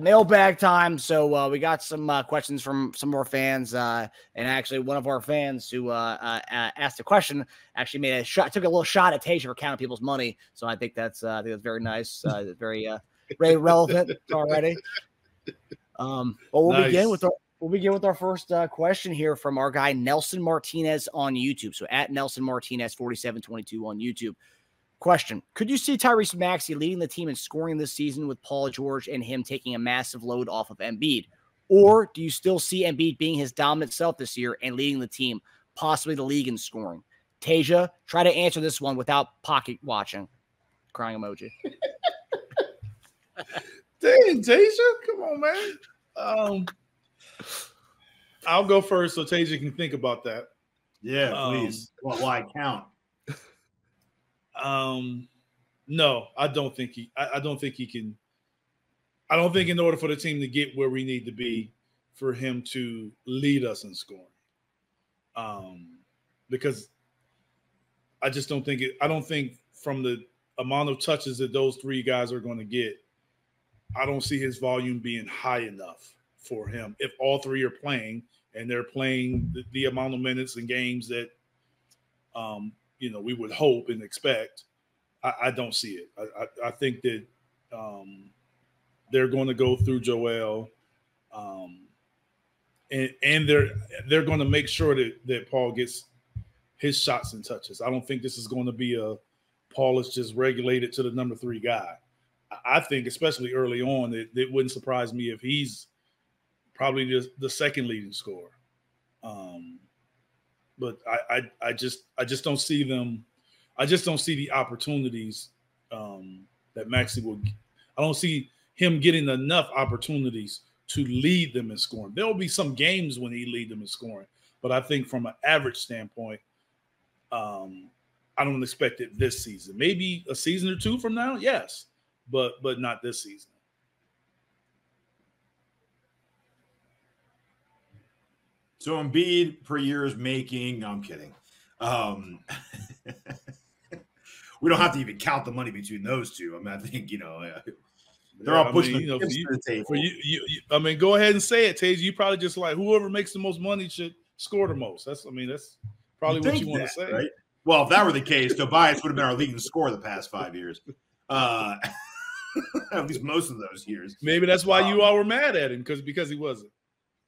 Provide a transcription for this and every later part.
mailbag time. So we got some questions from some of our fans, and actually one of our fans who asked a question actually made a shot, took a little shot at Teja for counting people's money. So I think that's very nice, very relevant already. But we'll begin with our first question here from our guy Nelson Martinez on YouTube. So at Nelson Martinez 4722 on YouTube. Question: could you see Tyrese Maxey leading the team in scoring this season with Paul George and him taking a massive load off of Embiid? Or do you still see Embiid being his dominant self this year and leading the team, possibly the league in scoring? Teja, try to answer this one without pocket watching. Crying emoji. Dang, Teja, come on, man. I'll go first so Teja can think about that. Yeah, please. Why count? No, I don't think he can. I don't think in order for the team to get where we need to be, for him to lead us in scoring. Because I just don't think it. I don't think from the amount of touches that those three guys are going to get, I don't see his volume being high enough for him. If all three are playing and they're playing the amount of minutes and games that, we would hope and expect, I don't see it. I think that they're going to go through Joel, and they're going to make sure that Paul gets his shots and touches. I don't think this is going to be Paul is just regulated to the number 3 guy. I think, especially early on, it wouldn't surprise me if he's probably the second leading scorer. But I just don't see them. I just don't see the opportunities that Maxey will. I don't see him getting enough opportunities to lead them in scoring. There will be some games when he lead them in scoring, but I think from an average standpoint, I don't expect it this season. Maybe a season or two from now, yes, but not this season. So Embiid per year is making. No, I'm kidding. We don't have to even count the money between those two. I mean, I think they're all pushing to the table. For you, go ahead and say it, Tej. You probably just like whoever makes the most money should score the most. That's probably what you want to say, right? Well, if that were the case, Tobias would have been our leading scorer the past 5 years. At least most of those years. Maybe that's why you all were mad at him because he wasn't.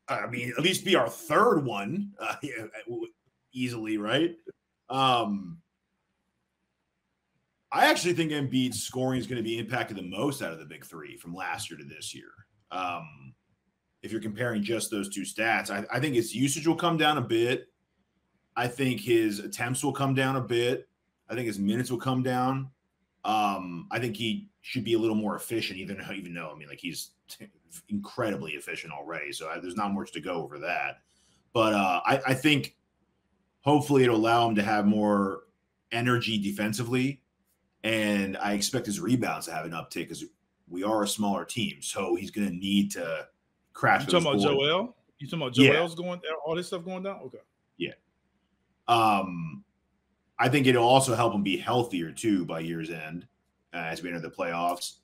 I mean, at least be our third one easily, right? I actually think Embiid's scoring is going to be impacted the most out of the big three from last year to this year. If you're comparing just those two stats, I think his usage will come down a bit. I think his attempts will come down a bit. I think his minutes will come down. I think he should be a little more efficient, even though, I mean, like he's incredibly efficient already. So there's not much to go over that. But I think hopefully it'll allow him to have more energy defensively. And I expect his rebounds to have an uptick because we are a smaller team. So he's going to need to crash. You talking about Joel? You talking about Joel's going, all this stuff going down? Okay. Yeah. I think it'll also help him be healthier too by year's end as we enter the playoffs.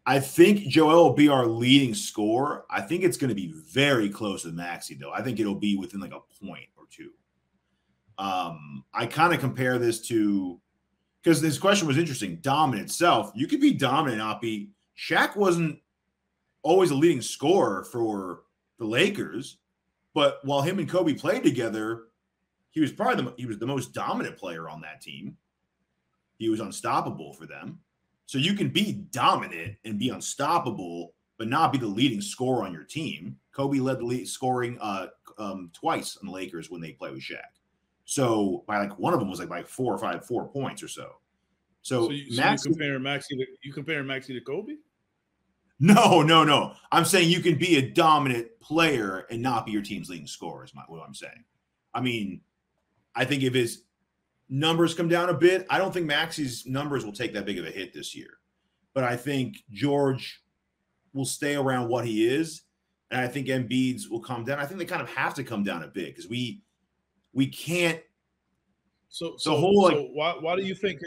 I think Joel will be our leading scorer. I think it's going to be very close with Maxey, though. I think it'll be within like a point or two. I kind of compare this to, because this question was interesting, dominant self. You could be dominant, not be. Shaq wasn't always a leading scorer for the Lakers, but while him and Kobe played together, he was the most dominant player on that team. He was unstoppable for them. So you can be dominant and be unstoppable, but not be the leading scorer on your team. Kobe led the lead scoring twice on the Lakers when they played with Shaq. So by like one of them was like 4 points or so. So you comparing Maxey to Kobe? No. I'm saying you can be a dominant player and not be your team's leading scorer is what I'm saying. I mean, I think if his numbers come down a bit, I don't think Maxey's numbers will take that big of a hit this year. But I think George will stay around what he is, and I think Embiid's will come down. I think they kind of have to come down a bit because we can't. Why do you think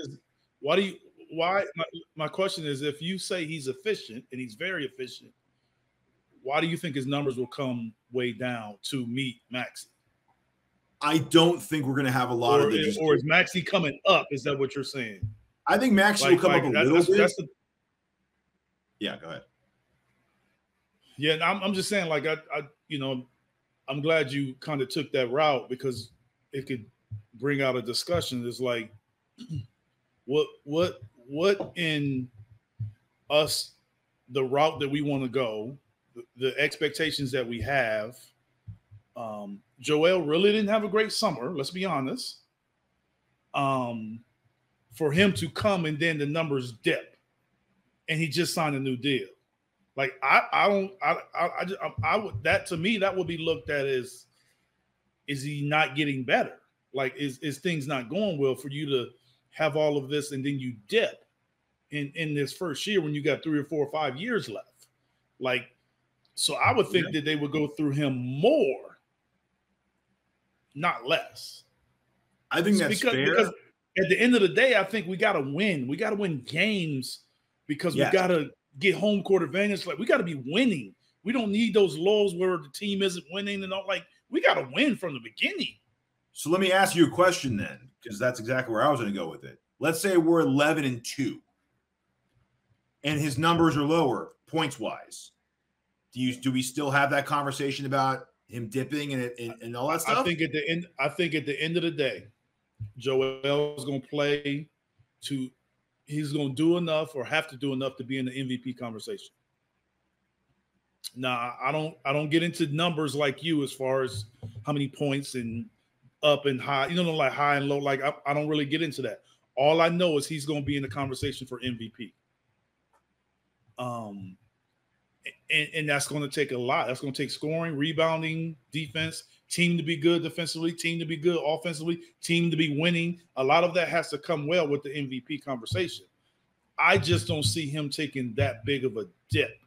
my question is, if you say he's efficient and he's very efficient, why do you think his numbers will come way down to meet Maxey? I don't think we're going to have a lot of the. Or is Maxey coming up? Is that what you're saying? I think Maxey will come up a little bit. Yeah, go ahead. Yeah, I'm just saying, like, I'm glad you kind of took that route because it could bring out a discussion. It's like, what in us, the route that we want to go, the expectations that we have. Joel really didn't have a great summer. Let's be honest. For him to come and then the numbers dip, and he just signed a new deal. Like I would, that to me, that would be looked at as, is he not getting better? Like, is things not going well for you to have all of this and then you dip in this first year when you got 3 or 4 or 5 years left? Like, so I would think that they would go through him more, not less. I think that's fair. Because at the end of the day, I think we got to win. We got to win games because we got to get home court advantage. Like, we got to be winning. We don't need those lulls where the team isn't winning and all. Like, we got to win from the beginning. So let me ask you a question then, because that's exactly where I was going to go with it. Let's say we're 11-2, and his numbers are lower points wise. Do we still have that conversation about him dipping and all that stuff? I think at the end of the day, Joel is going to play to. He's going to do enough or have to do enough to be in the MVP conversation. Now, I don't get into numbers like you as far as how many points and up and high, like high and low. Like, I don't really get into that. All I know is he's going to be in the conversation for MVP. And that's going to take a lot. That's going to take scoring, rebounding, defense, team to be good defensively, team to be good offensively, team to be winning. A lot of that has to come well with the MVP conversation. I just don't see him taking that big of a dip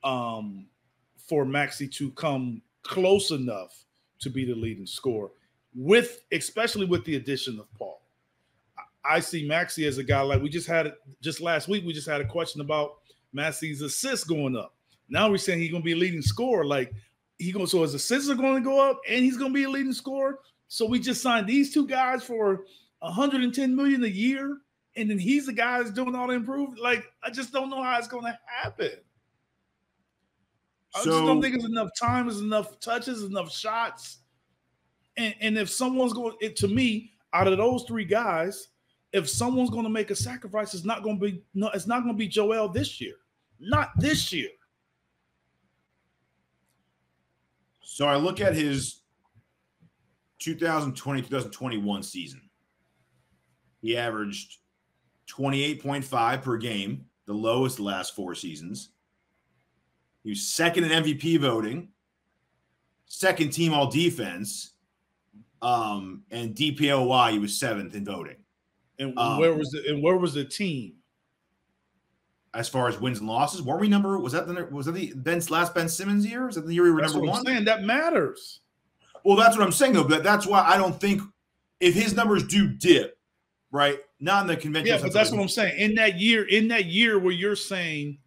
for Maxey to come close enough to be the leading scorer, especially with the addition of Paul. I see Maxey as a guy, like just last week, we just had a question about Maxey's assists going up. Now we're saying he's going to be a leading scorer. Like, so his assists are going to go up and he's going to be a leading scorer. So we just signed these two guys for $110 million a year. And then he's the guy that's doing all the improvement. Like, I just don't know how it's going to happen. I just don't think there's enough time, there's enough touches, enough shots. And if someone's going, to me, out of those three guys, if someone's going to make a sacrifice, it's not going to be Joel this year. Not this year. So I look at his 2020-2021 season. He averaged 28.5 per game, the lowest the last 4 seasons. He was second in MVP voting, second team all defense, and DPOY he was 7th in voting. And where was the team? As far as wins and losses, was that the last Ben Simmons year? Is that the year we were number 1? I'm saying that matters. Well, that's what I'm saying though. But that's why I don't think if his numbers do dip, right? Not in the conventional. Yeah, but that's what I'm saying. In that year where you're saying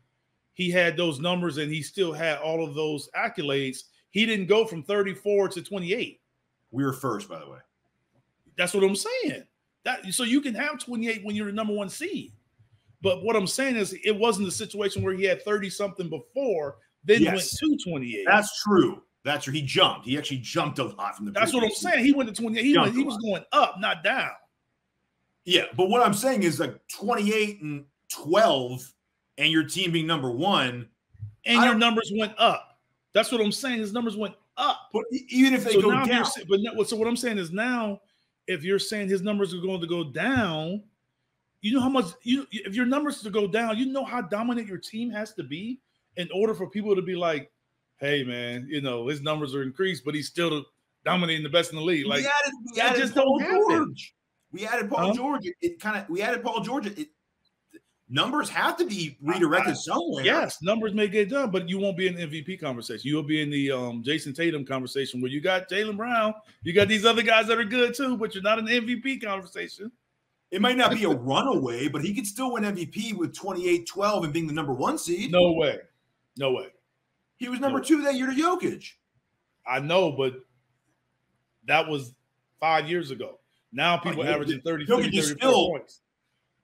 he had those numbers and he still had all of those accolades, he didn't go from 34 to 28. We were first, by the way. That's what I'm saying. So you can have 28 when you're the number 1 seed. But what I'm saying is it wasn't the situation where he had 30-something before, then went to 28. That's true. That's true. He jumped. He actually jumped a lot from the That's what I'm saying. He went to 28. He was going up, not down. Yeah, but what I'm saying is like 28 and 12 and your team being number 1. And your numbers went up. That's what I'm saying. His numbers went up. But even if they go down. So what I'm saying is now, if you're saying his numbers are going to go down, you know how much if your numbers to go down, you know how dominant your team has to be in order for people to be like, hey man, his numbers are increased, but he's still dominating the best in the league. Like, we added Paul George. We added Paul George. We added Paul George. Numbers have to be redirected somewhere. Yes, numbers may get done, but you won't be in the MVP conversation. You'll be in the Jason Tatum conversation where you got Jaylen Brown, you got these other guys that are good too, but you're not in the MVP conversation. It might not be a runaway, but he could still win MVP with 28-12 and being the number 1 seed. No way. He was number 2 that year to Jokic. I know, but that was 5 years ago. Now people averaging 34 points.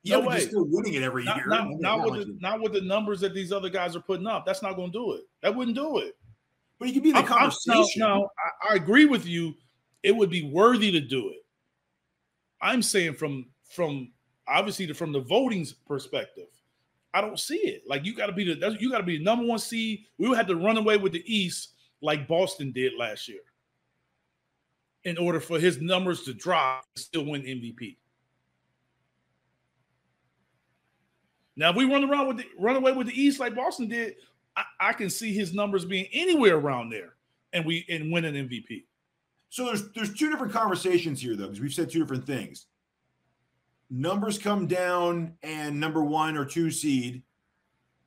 Yeah, but you're still winning it every year. Not with the numbers that these other guys are putting up. That's not going to do it. That wouldn't do it. But he could be in the conversation. I agree with you. It would be worthy to do it. I'm saying from obviously from the voting's perspective, I don't see it. Like you got to be the number 1 seed. We would have to run away with the East like Boston did last year in order for his numbers to drop and still win MVP. Now, if we run away with the East like Boston did, I can see his numbers being anywhere around there and win an MVP. So there's 2 different conversations here, though, because we've said 2 different things. Numbers come down and number 1 or 2 seed,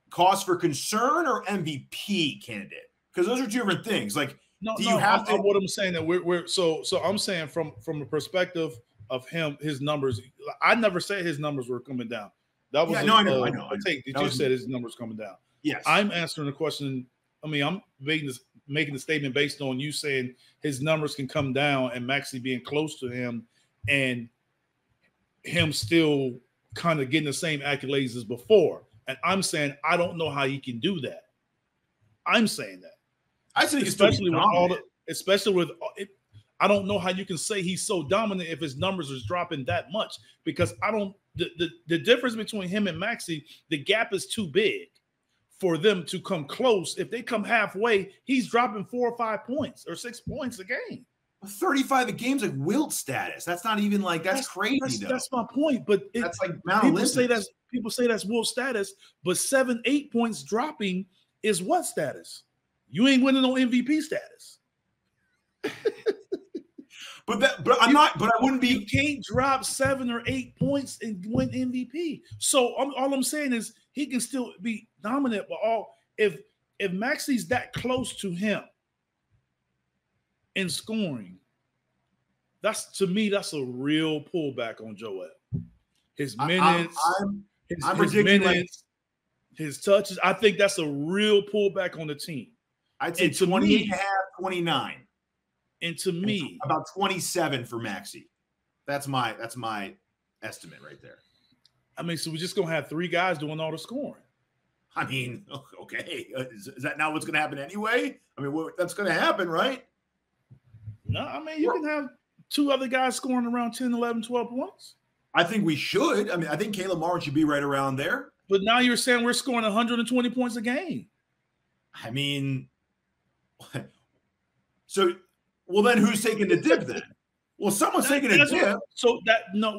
cause for concern or MVP candidate? Because those are 2 different things. Like, what I'm saying that we're so I'm saying from the perspective of his numbers. I never said his numbers were coming down. That was I know. Did you said his numbers coming down? Yes. I'm answering the question. I mean, I'm making the statement based on you saying his numbers can come down and Maxey being close to him and him still kind of getting the same accolades as before. And I'm saying I don't know how he can do that. I'm saying that. I think especially with I don't know how you can say he's so dominant if his numbers is dropping that much because the difference between him and Maxey, the gap is too big for them to come close. If they come halfway, he's dropping 4 or 5 points or 6 points a game. 35 a game's like Wilt status. That's not even like that's crazy. That's my point. But that's like people say that's Wilt status, but 7-8 points dropping is what status? You ain't winning no MVP status. But I wouldn't be. You can't drop 7 or 8 points and win MVP. So all I'm saying is he can still be dominant. But if Maxey's that close to him in scoring, that's a real pullback on Joel. His minutes, his touches. I think that's a real pullback on the team. I'd say 28.5, 29. And to me, about 27 for Maxey. That's my estimate right there. I mean, so we're just gonna have 3 guys doing all the scoring. I mean, okay, is that not what's gonna happen anyway? I mean, that's gonna happen, right? No, I mean, you can have 2 other guys scoring around 10, 11, 12 points. I think we should. I mean, I think Caleb Martin should be right around there. But now you're saying we're scoring 120 points a game. I mean, so. Well, then who's taking the dip then? Well, someone's taking a dip. So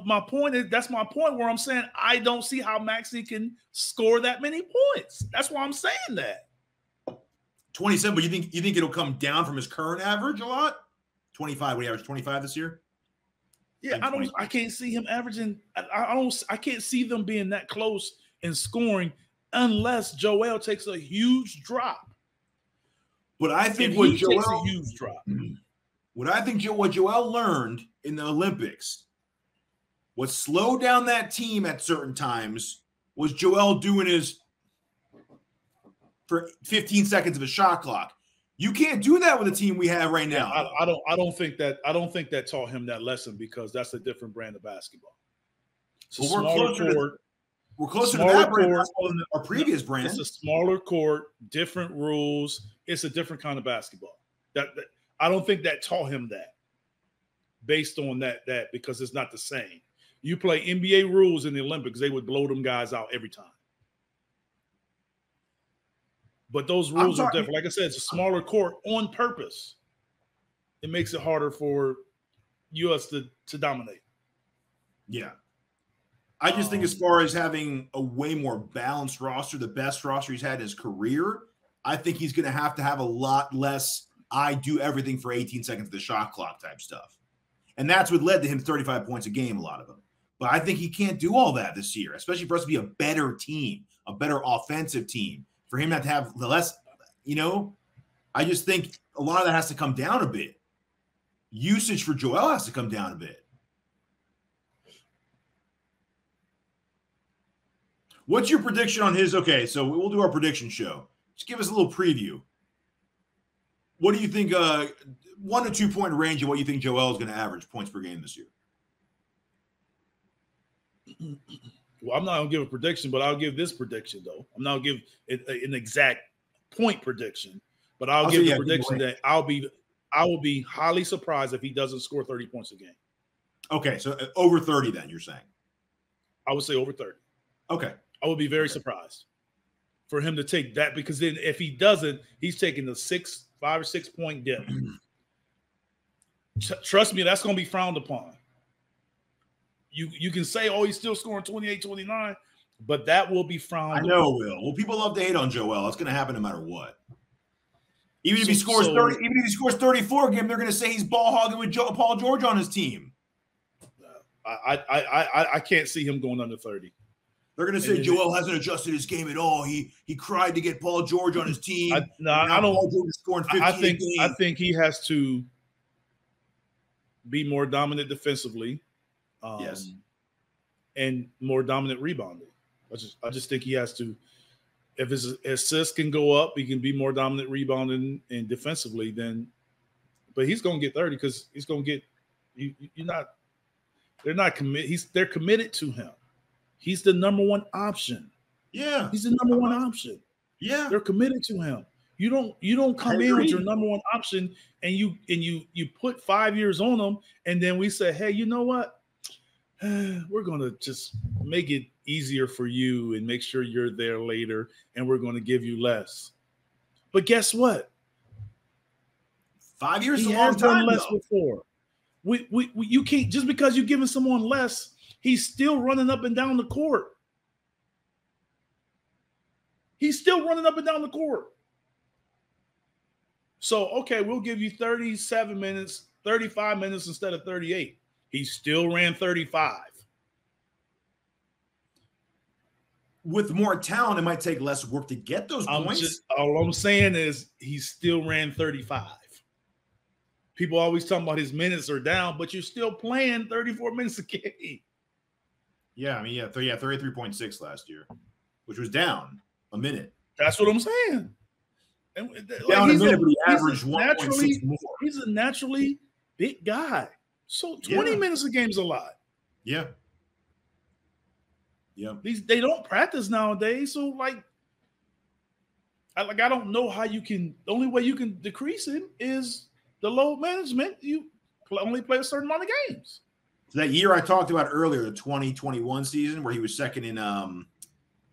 my point is that's my point where I'm saying I don't see how Maxey can score that many points. That's why I'm saying that. 27, but you think it'll come down from his current average a lot? 25, what he averaged 25 this year? Yeah, I can't see him averaging. I can't see them being that close in scoring unless Joel takes a huge drop. But I think what Joel takes a huge drop. What Joel learned in the Olympics, what slowed down that team at certain times was Joel doing his for 15 seconds of a shot clock. You can't do that with the team we have right now. Yeah, I don't think that taught him that lesson because that's a different brand of basketball. We're closer to that brand than our previous brand. It's a smaller court, different rules. It's a different kind of basketball. That I don't think that taught him that based on that because it's not the same. You play NBA rules in the Olympics, they would blow them guys out every time. But those rules are different. Like I said, it's a smaller court on purpose. It makes it harder for us to dominate. Yeah. I just think as far as having a way more balanced roster, the best roster he's had in his career, I think he's going to have a lot less I do everything for 18 seconds of the shot clock type stuff. And that's what led to him 35 points a game, a lot of them. But I think he can't do all that this year, especially for us to be a better team, a better offensive team. For him not to have the less, I just think a lot of that has to come down a bit. Usage for Joel has to come down a bit. What's your prediction on his? Okay, so we'll do our prediction show. Just give us a little preview. What do you think? 1 to 2 point range of what you think Joel is going to average points per game this year? Well, I'm not going to give a prediction, but I'll give this prediction, though. I'm not going to give an exact point prediction, but I'll give the prediction that I will be highly surprised if he doesn't score 30 points a game. Okay, so over 30 then, you're saying? I would say over 30. Okay. I would be very surprised for him to take that, because then if he doesn't, he's taking the 5 or 6 point dip. Trust me, that's going to be frowned upon. You can say, oh, he's still scoring 28, 29, but that will be frowned upon. I know, Will. Well, people love to hate on Joel. It's going to happen no matter what. Even if he scores 30, even if he scores 34 a game, they're going to say he's ball hogging with Paul George on his team. I can't see him going under 30. They're going to say Joel hasn't adjusted his game at all. He cried to get Paul George on his team. I don't. Paul George is scoring 15 I think he has to be more dominant defensively. Yes, and more dominant rebounding. I just think he has to. If his assists can go up, he can be more dominant rebounding and defensively. But he's going to get 30 because he's going to get. You're not. They're not committed. They're committed to him. He's the number one option. Yeah, he's the number one option. Yeah, they're committed to him. You don't come in with your number one option and you put 5 years on them, and then we say, hey, you know what? We're going to just make it easier for you and make sure you're there later, and we're going to give you less. But guess what? 5 years is a long time less before. You can't, just because you're giving someone less, he's still running up and down the court. He's still running up and down the court. So, okay, we'll give you 37 minutes, 35 minutes instead of 38. He still ran 35. With more talent, it might take less work to get those points. All I'm saying is he still ran 35. People always talking about his minutes are down, but you're still playing 34 minutes a game. Yeah, I mean, 33.6 last year, which was down a minute. That's what I'm saying. And down a minute, but he averaged 1.6 more. He's a naturally big guy. So 20 minutes a game is a lot. Yeah. Yeah. They don't practice nowadays. So I don't know how you can. The only way you can decrease him is the load management. You only play a certain amount of games. So that year I talked about earlier, the 2021 season, where he was second in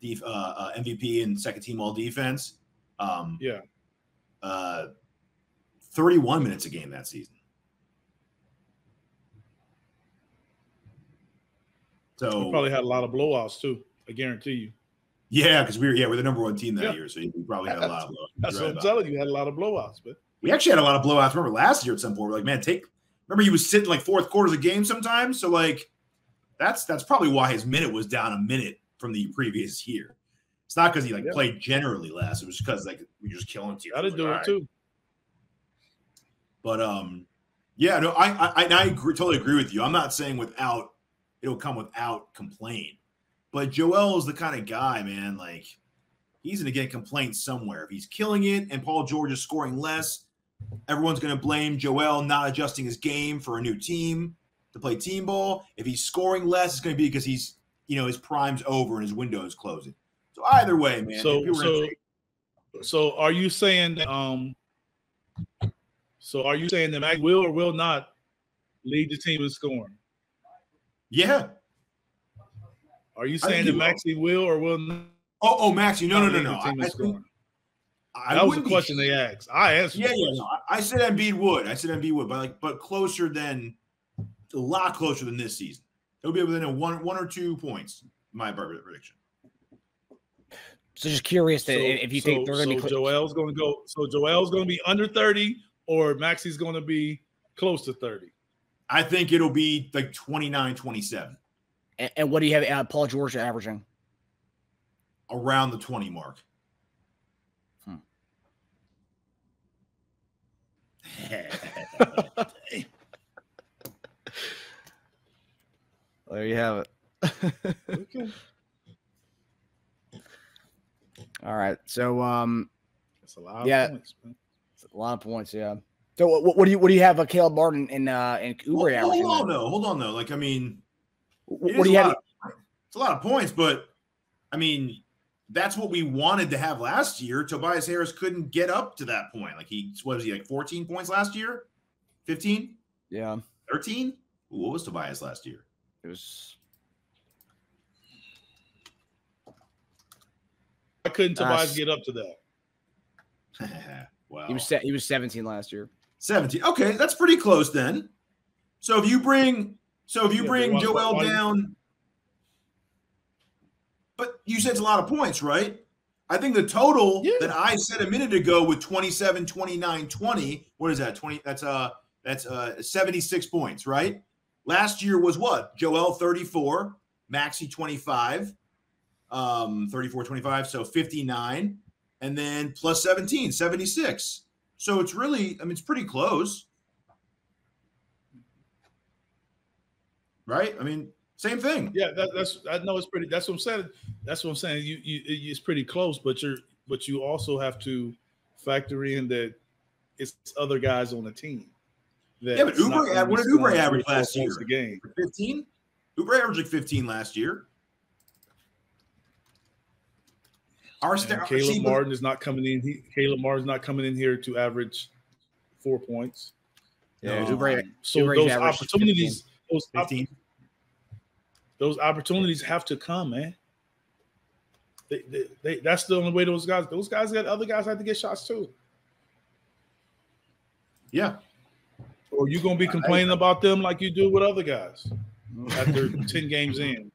MVP and second team all defense. 31 minutes a game that season. So we probably had a lot of blowouts too. I guarantee you. Yeah, because we're the number one team that year, so we probably had a lot of blowouts. That's what I'm telling you. We had a lot of blowouts, but we actually had a lot of blowouts. Remember last year at some point, we're like, man, remember he was sitting like fourth quarters of game sometimes. So that's probably why his minute was down a minute from the previous year. It's not because he played generally less. It was because we were just killing teams. Got to do it too. But I totally agree with you. I'm not saying it'll come without complaint. But Joel is the kind of guy, man, he's going to get complaints somewhere. If he's killing it and Paul George is scoring less, everyone's going to blame Joel not adjusting his game for a new team to play team ball. If he's scoring less, it's going to be because his prime's over and his window is closing. So either way, man. So are you saying that Maxey will or will not lead the team in scoring? Yeah. Are you saying that Maxey will or will not? Oh, Maxey. No. That was the question they asked. I answered. No. I said Embiid would. But a lot closer than this season. It'll be within one or 2 points. My prediction. So just curious if you think they're going to be. Joel's going to go. So Joel's going to be under 30, or Maxey's going to be close to 30. I think it'll be 29, 27. And what do you have Paul George averaging? Around the 20 mark. There you have it. Okay. All right. So that's a lot of points, man. It's a lot of points, yeah. So what do you have? Caleb Martin and Oubre averaging? Hold on though. Like, I mean, what do you have? It's a lot of points, but I mean, that's what we wanted to have last year. Tobias Harris couldn't get up to that point. Like, was he like 14 points last year? 15? Yeah. 13? What was Tobias last year? It was. Why couldn't Tobias get up to that? Wow. He was 17 last year. 17. Okay, that's pretty close then. So if you bring Joel down, but you said it's a lot of points, right? I think the total that I said a minute ago with 27, 29, 20, what is that? 20, that's 76 points, right? Last year was what? Joel 34, Maxey 25, 34, 25, so 59, and then plus 17, 76. So it's really, I mean, it's pretty close. Right? I mean, same thing. Yeah, I know it's pretty. That's what I'm saying. That's what I'm saying. It's pretty close, but you also have to factor in that it's other guys on the team. Yeah, but Oubre, what did Oubre average last year? 15? Oubre averaged like 15 last year. Caleb Martin is not coming in. Caleb Martin's not coming in here to average 4 points. Yeah, so those opportunities, 15. Those opportunities have to come, man. That's the only way those guys got other guys have to get shots too. Yeah. Or you gonna be complaining about them like you do with other guys after 10 games in.